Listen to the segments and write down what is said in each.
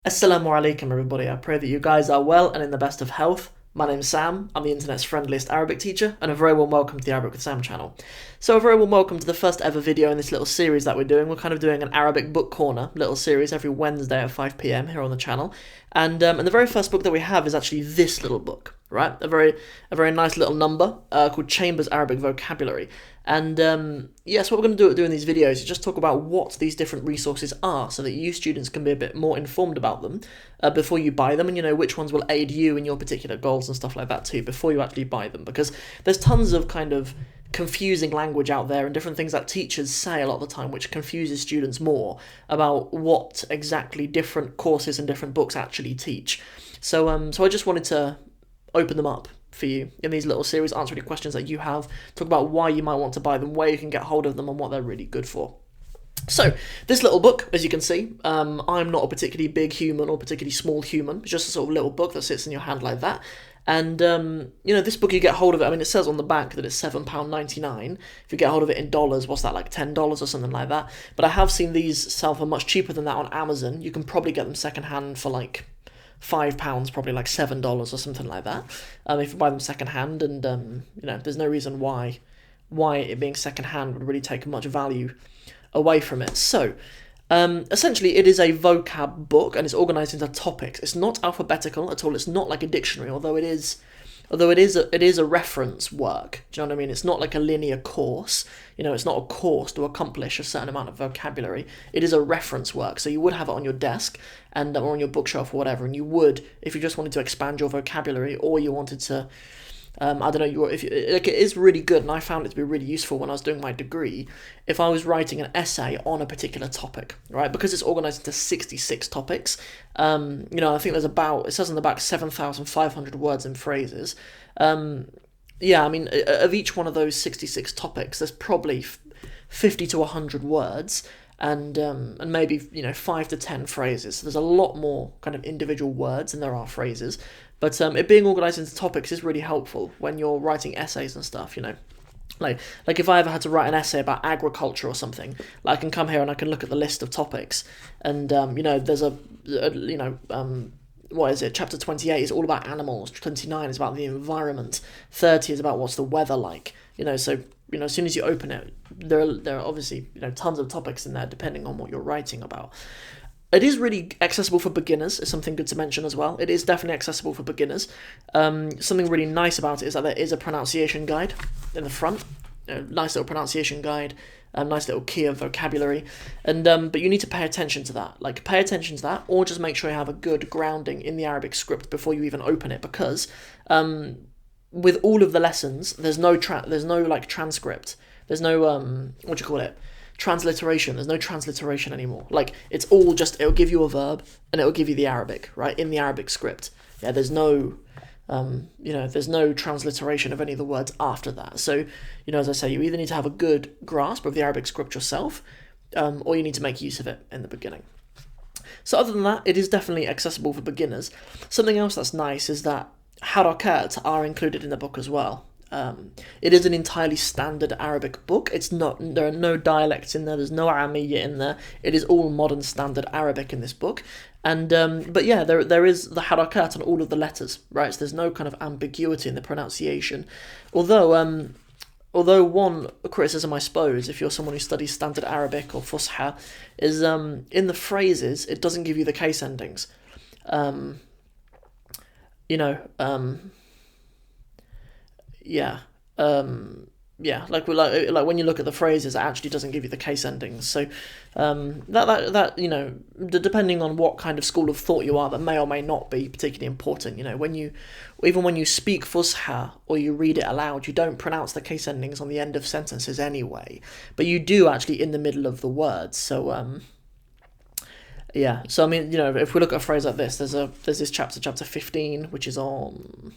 Assalamu alaikum everybody, I pray that you guys are well and in the best of health. My name's Sam, I'm the internet's friendliest Arabic teacher, and a very warm welcome to the Arabic with Sam channel. So a very warm welcome to the first ever video in this little series that we're doing. We're kind of doing an Arabic book corner little series every Wednesday at 5 PM here on the channel. And the very first book that we have is actually this little book, right? A very nice little number called Chambers Arabic Vocabulary. And yes, what we're going to do in these videos is just talk about what these different resources are so that you students can be a bit more informed about them before you buy them, and you know which ones will aid you in your particular goals and stuff like that too before you actually buy them, because there's tons of kind of confusing language out there and different things that teachers say a lot of the time which confuses students more about what exactly different courses and different books actually teach. So I just wanted to open them up for you in these little series, answer any questions that you have, talk about why you might want to buy them, where you can get hold of them, and what they're really good for. So, this little book, as you can see, I'm not a particularly big human or particularly small human, it's just a sort of little book that sits in your hand like that. And, you know, this book, you get hold of it, I mean, it says on the back that it's £7.99. If you get hold of it in dollars, what's that, like $10 or something like that? But I have seen these sell for much cheaper than that on Amazon. You can probably get them secondhand for like £5, probably like $7 or something like that, if you buy them secondhand. And you know, there's no reason why it being secondhand would really take much value away from it. So essentially it is a vocab book, and it's organized into topics. It's not alphabetical at all. It's not like a dictionary, although it is a reference work. Do you know what I mean? It's not like a linear course. You know, it's not a course to accomplish a certain amount of vocabulary. It is a reference work. So you would have it on your desk and or on your bookshelf or whatever, and you would, if you just wanted to expand your vocabulary, or you wanted to, I don't know, it is really good, and I found it to be really useful when I was doing my degree, if I was writing an essay on a particular topic, right? Because it's organised into 66 topics, you know, I think there's it says on the back 7,500 words and phrases. Yeah, I mean, of each one of those 66 topics, there's probably 50 to 100 words, and maybe, you know, 5 to 10 phrases. So there's a lot more kind of individual words than there are phrases. But it being organised into topics is really helpful when you're writing essays and stuff, you know. Like if I ever had to write an essay about agriculture or something, like I can come here and I can look at the list of topics, and you know, there's what is it? Chapter 28 is all about animals. 29 is about the environment. 30 is about what's the weather like. You know, so you know, as soon as you open it, there are obviously, you know, tons of topics in there depending on what you're writing about. It is really accessible for beginners, is something good to mention as well. It is definitely accessible for beginners. Something really nice about it is that there is a pronunciation guide in the front. A nice little pronunciation guide, a nice little key of vocabulary. And but you need to pay attention to that. Like, pay attention to that, or just make sure you have a good grounding in the Arabic script before you even open it, because with all of the lessons, there's no like transcript. There's no transliteration. There's no transliteration anymore. Like, it's all just, it'll give you a verb and it'll give you the Arabic, right, in the Arabic script. Yeah, there's no you know, there's no transliteration of any of the words after that. So, you know, as I say, you either need to have a good grasp of the Arabic script yourself, or you need to make use of it in the beginning. So other than that, it is definitely accessible for beginners. Something else that's nice is that harakat are included in the book as well. It is an entirely standard Arabic book. There are no dialects in there, there's no Amiyya in there. It is all modern standard Arabic in this book. And but yeah, there is the harakat on all of the letters, right? So there's no kind of ambiguity in the pronunciation. Although one criticism, I suppose, if you're someone who studies standard Arabic or Fusha, is in the phrases, it doesn't give you the case endings. You know, like when you look at the phrases, it actually doesn't give you the case endings. So that you know, depending on what kind of school of thought you are, that may or may not be particularly important. You know, even when you speak Fusha or you read it aloud, you don't pronounce the case endings on the end of sentences anyway, but you do actually in the middle of the words. So yeah. So I mean, you know, if we look at a phrase like this, there's this chapter 15, which is on.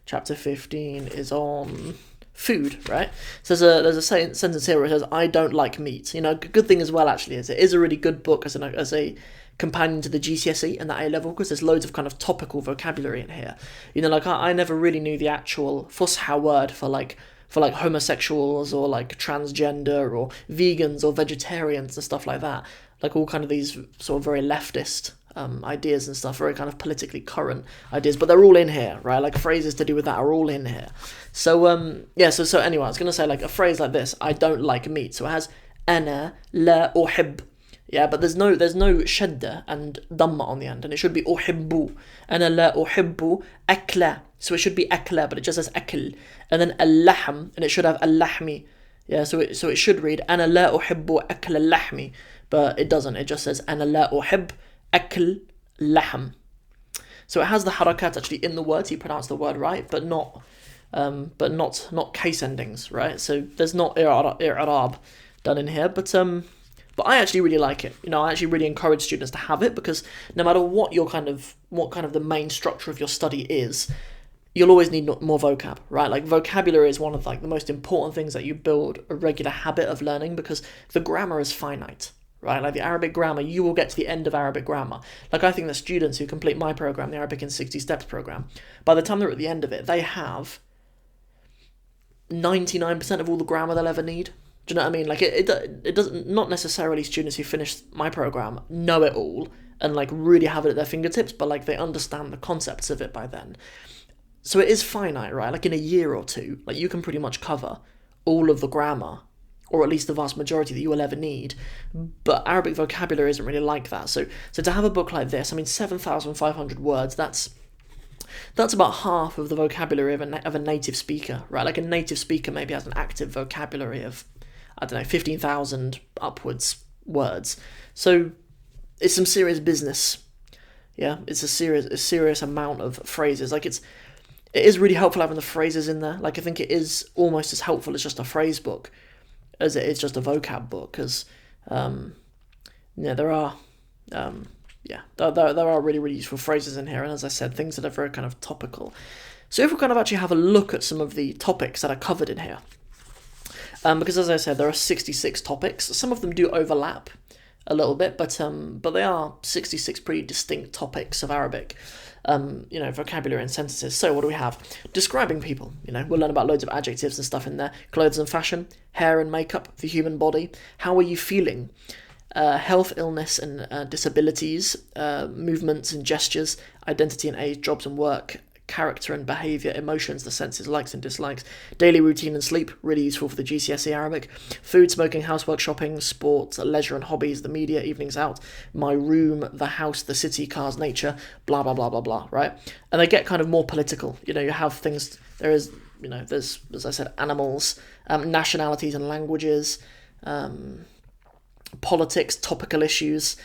Chapter 15 is on food, right? So there's a sentence here where it says, "I don't like meat." You know, a good thing as well, actually, is it is a really good book as a companion to the GCSE and the A level, because there's loads of kind of topical vocabulary in here. You know, like I never really knew the actual Fusha word for like homosexuals or like transgender or vegans or vegetarians and stuff like that. Like all kind of these sort of very leftist ideas and stuff, very kind of politically current ideas, but they're all in here, right? Like phrases to do with that are all in here. So so anyway, I was gonna say like a phrase like this: I don't like meat. So it has أنا لا أحب. Yeah, but there's no shadda and dhamma on the end, and it should be أحب. أنا لا أحب أكل. So it should be أكل, but it just says أكل. And then اللحم, and it should have اللحمي. Yeah, so it should read أنا لا أحب أكل اللحم, but it doesn't. It just says أنا لا أحب أكل لحم. So it has the harakat actually in the words. You pronounce the word right, but not case endings, right? So there's not i'rab done in here, but I actually really like it. You know, I actually really encourage students to have it, because no matter what kind of the main structure of your study is, you'll always need more vocab, right? Like vocabulary is one of like the most important things that you build a regular habit of learning, because the grammar is finite, right? Like the Arabic grammar, you will get to the end of Arabic grammar. Like I think the students who complete my program, the Arabic in 60 Steps program, by the time they're at the end of it, they have 99% of all the grammar they'll ever need. Do you know what I mean? Like it doesn't, not necessarily students who finish my program know it all and like really have it at their fingertips, but like they understand the concepts of it by then. So it is finite, right? Like in a year or two, like you can pretty much cover all of the grammar, or at least the vast majority that you will ever need. But Arabic vocabulary isn't really like that. So to have a book like this, I mean, 7,500 words, that's about half of the vocabulary of a native speaker, right? Like a native speaker maybe has an active vocabulary of, I don't know, 15,000 upwards words. So it's some serious business. Yeah, it's a serious amount of phrases. Like it is really helpful having the phrases in there. Like I think it is almost as helpful as just a phrase book as it is just a vocab book, because there are really, really useful phrases in here, and as I said, things that are very kind of topical. So if we kind of actually have a look at some of the topics that are covered in here, because as I said, there are 66 topics. Some of them do overlap a little bit, but they are 66 pretty distinct topics of Arabic, vocabulary and sentences. So what do we have? Describing people. We'll learn about loads of adjectives and stuff in there. Clothes and fashion, hair and makeup, the human body. How are you feeling? Health, illness and disabilities, movements and gestures, identity and age, jobs and work, character and behaviour, emotions, the senses, likes and dislikes, daily routine and sleep, really useful for the GCSE Arabic, food, smoking, housework, shopping, sports, leisure and hobbies, the media, evenings out, my room, the house, the city, cars, nature, blah, blah, blah, blah, blah, right? And they get kind of more political. You have things, there's, as I said, animals, nationalities and languages, politics, topical issues,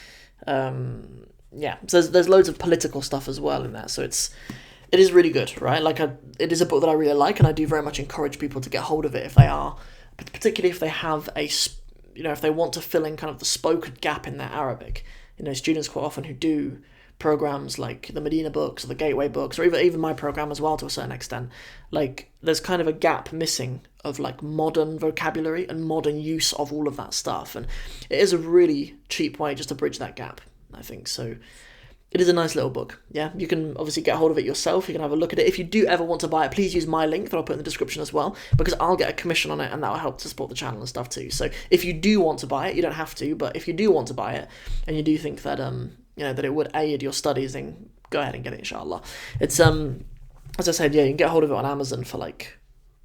so there's loads of political stuff as well in there, so it is really good, right? Like it is a book that I really like, and I do very much encourage people to get hold of it if they are, particularly if they have if they want to fill in kind of the spoken gap in their Arabic. Students quite often who do programs like the Medina books or the Gateway books, or even my program as well to a certain extent, like there's kind of a gap missing of like modern vocabulary and modern use of all of that stuff, and it is a really cheap way just to bridge that gap, I think. So it is a nice little book. Yeah, you can obviously get hold of it yourself. You can have a look at it. If you do ever want to buy it, please use my link that I'll put in the description as well, because I'll get a commission on it, and that will help to support the channel and stuff too. So if you do want to buy it, you don't have to, but if you do want to buy it and you do think that that it would aid your studies, then go ahead and get it, inshallah. It's as I said, you can get hold of it on Amazon for like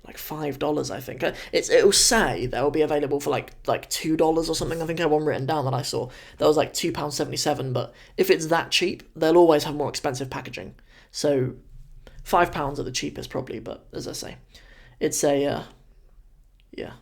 $5, I think. It'll say that will be available for like $2 or something. I think I had one written down that I saw that was like £2.77. But if it's that cheap, they'll always have more expensive packaging. So £5 are the cheapest probably. But as I say, it's a yeah.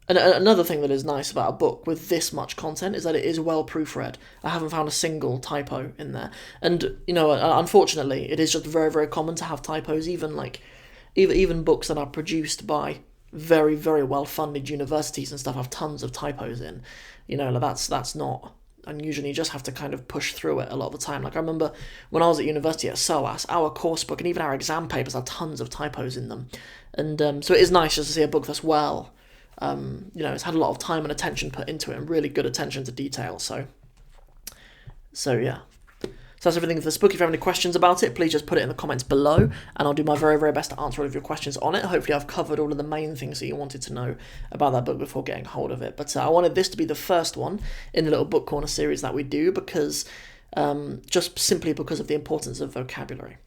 And another thing that is nice about a book with this much content is that it is well proofread. I haven't found a single typo in there. And, unfortunately, it is just very, very common to have typos, even books that are produced by very, very well-funded universities and stuff have tons of typos in. That's not unusual. You just have to kind of push through it a lot of the time. Like I remember when I was at university at SOAS, our course book and even our exam papers had tons of typos in them. And so it is nice just to see a book that's well... it's had a lot of time and attention put into it, and really good attention to detail. So yeah. So that's everything for this book. If you have any questions about it, please just put it in the comments below, and I'll do my very, very best to answer all of your questions on it. Hopefully I've covered all of the main things that you wanted to know about that book before getting hold of it. But I wanted this to be the first one in the little book corner series that we do, because just simply because of the importance of vocabulary.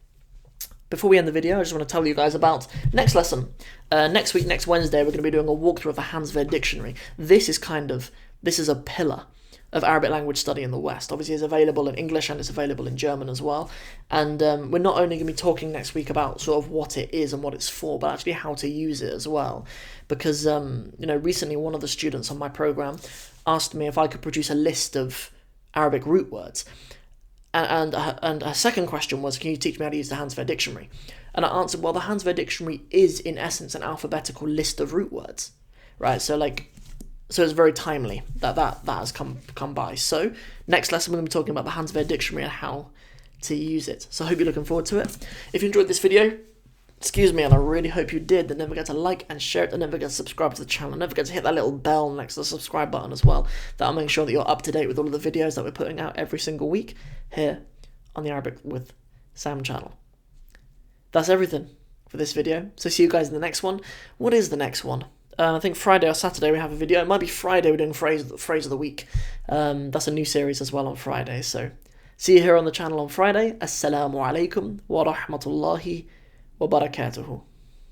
Before we end the video, I just want to tell you guys about next lesson. Next week, next Wednesday, we're going to be doing a walkthrough of the Hansveer Dictionary. This is a pillar of Arabic language study in the West. Obviously, it's available in English and it's available in German as well. And we're not only going to be talking next week about sort of what it is and what it's for, but actually how to use it as well. Because, recently one of the students on my program asked me if I could produce a list of Arabic root words. And her second question was, can you teach me how to use the Hansveer Dictionary? And I answered, well, the Hansveer Dictionary is, in essence, an alphabetical list of root words, right? So it's very timely that has come by. So next lesson we're going to be talking about the Hansveer Dictionary and how to use it. So I hope you're looking forward to it. If you enjoyed this video, excuse me, and I really hope you did, then don't forget to like and share it, and don't forget to subscribe to the channel, and don't forget to hit that little bell next to the subscribe button as well. That'll make sure that you're up to date with all of the videos that we're putting out every single week here on the Arabic with Sam channel. That's everything for this video, so see you guys in the next one. What is the next one? I think Friday or Saturday we have a video. It might be Friday we're doing phrase of the week. That's a new series as well on Friday. So see you here on the channel on Friday. Assalamu alaikum wa rahmatullahi wa barakatuhu.